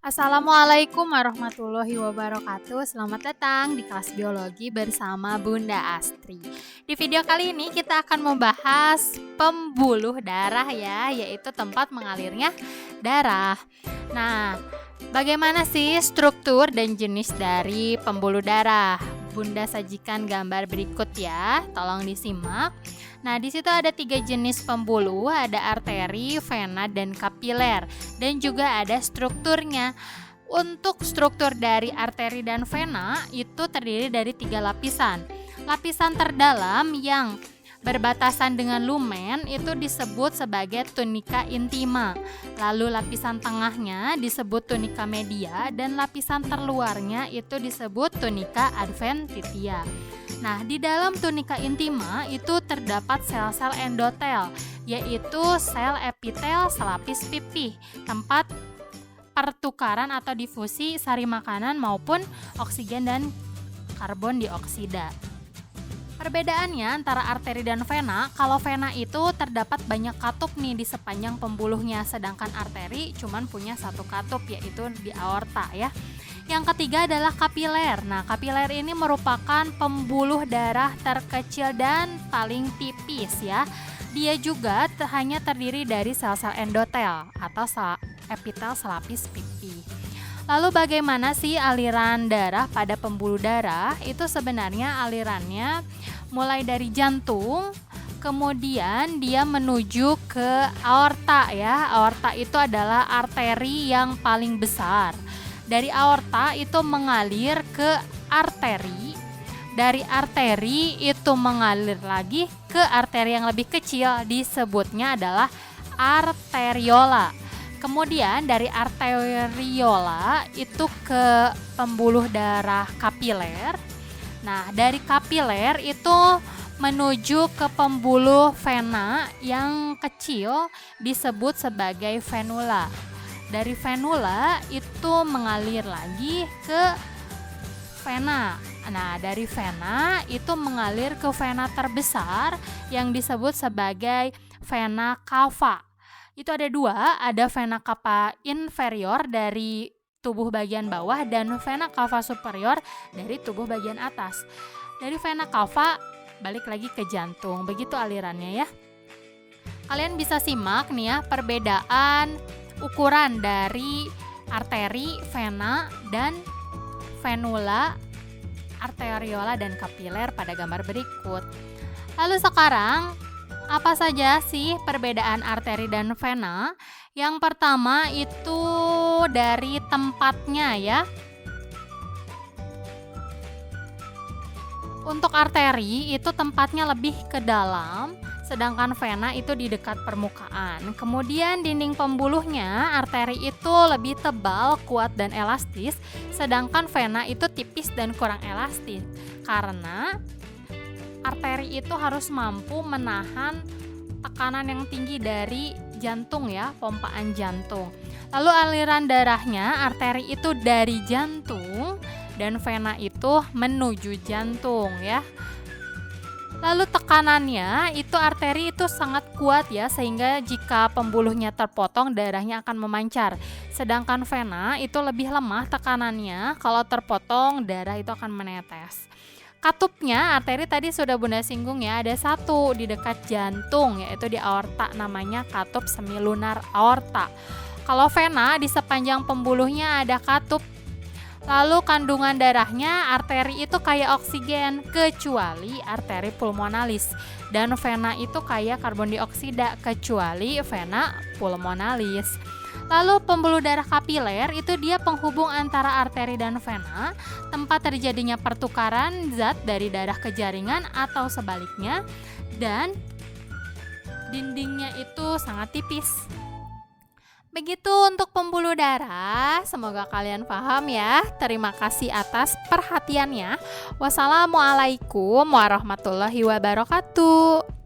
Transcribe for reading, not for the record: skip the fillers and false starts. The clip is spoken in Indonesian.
Assalamualaikum warahmatullahi wabarakatuh. Selamat datang di kelas biologi bersama Bunda Astri. Di video kali ini kita akan membahas pembuluh darah ya, yaitu tempat mengalirnya darah. Nah, bagaimana sih struktur dan jenis dari pembuluh darah? Bunda sajikan gambar berikut ya, tolong disimak. Nah, di situ ada 3 jenis pembuluh, ada arteri, vena, dan kapiler, dan juga ada strukturnya. Untuk struktur dari arteri dan vena itu terdiri dari 3 lapisan. Lapisan terdalam yang berbatasan dengan lumen itu disebut sebagai tunika intima. Lalu lapisan tengahnya disebut tunika media dan lapisan terluarnya itu disebut tunika adventitia. Nah, di dalam tunika intima itu terdapat sel-sel endotel, yaitu sel epitel selapis pipih, tempat pertukaran atau difusi sari makanan maupun oksigen dan karbon dioksida. Perbedaannya antara arteri dan vena, kalau vena itu terdapat banyak katup nih di sepanjang pembuluhnya, sedangkan arteri cuman punya 1 katup, yaitu di aorta ya. Yang ketiga adalah kapiler. Nah, kapiler ini merupakan pembuluh darah terkecil dan paling tipis ya. Dia juga hanya terdiri dari sel-sel endotel atau epitel selapis pipih. Lalu bagaimana sih aliran darah pada pembuluh darah? Itu sebenarnya alirannya mulai dari jantung, kemudian dia menuju ke aorta ya. Aorta itu adalah arteri yang paling besar. Dari aorta itu mengalir ke arteri. Dari arteri itu mengalir lagi ke arteri yang lebih kecil, disebutnya adalah arteriola. Kemudian dari arteriola itu ke pembuluh darah kapiler. Nah, dari kapiler itu menuju ke pembuluh vena yang kecil disebut sebagai venula. Dari venula itu mengalir lagi ke vena. Nah, dari vena itu mengalir ke vena terbesar yang disebut sebagai vena cava. Itu ada 2, ada vena cava inferior dari tubuh bagian bawah dan vena cava superior dari tubuh bagian atas. Dari vena cava balik lagi ke jantung. Begitu alirannya ya. Kalian bisa simak nih ya perbedaan ukuran dari arteri, vena, dan venula, arteriola, dan kapiler pada gambar berikut. Lalu sekarang, apa saja sih perbedaan arteri dan vena? Yang pertama itu dari tempatnya ya. Untuk arteri itu tempatnya lebih ke dalam, sedangkan vena itu di dekat permukaan. Kemudian dinding pembuluhnya, arteri itu lebih tebal, kuat, dan elastis, sedangkan vena itu tipis dan kurang elastis. Karena arteri itu harus mampu menahan tekanan yang tinggi dari jantung ya, pompaan jantung. Lalu aliran darahnya, arteri itu dari jantung dan vena itu menuju jantung ya. Lalu tekanannya itu arteri itu sangat kuat ya, sehingga jika pembuluhnya terpotong darahnya akan memancar. Sedangkan vena itu lebih lemah tekanannya, kalau terpotong darah itu akan menetes. Katupnya arteri tadi sudah Bunda singgung ya, ada 1 di dekat jantung yaitu di aorta, namanya katup semilunar aorta. Kalau vena di sepanjang pembuluhnya ada katup. Lalu kandungan darahnya arteri itu kayak oksigen kecuali arteri pulmonalis, dan vena itu kayak karbon dioksida kecuali vena pulmonalis. Lalu pembuluh darah kapiler itu dia penghubung antara arteri dan vena, tempat terjadinya pertukaran zat dari darah ke jaringan atau sebaliknya, dan dindingnya itu sangat tipis. Begitu untuk pembuluh darah, semoga kalian paham ya. Terima kasih atas perhatiannya. Wassalamualaikum warahmatullahi wabarakatuh.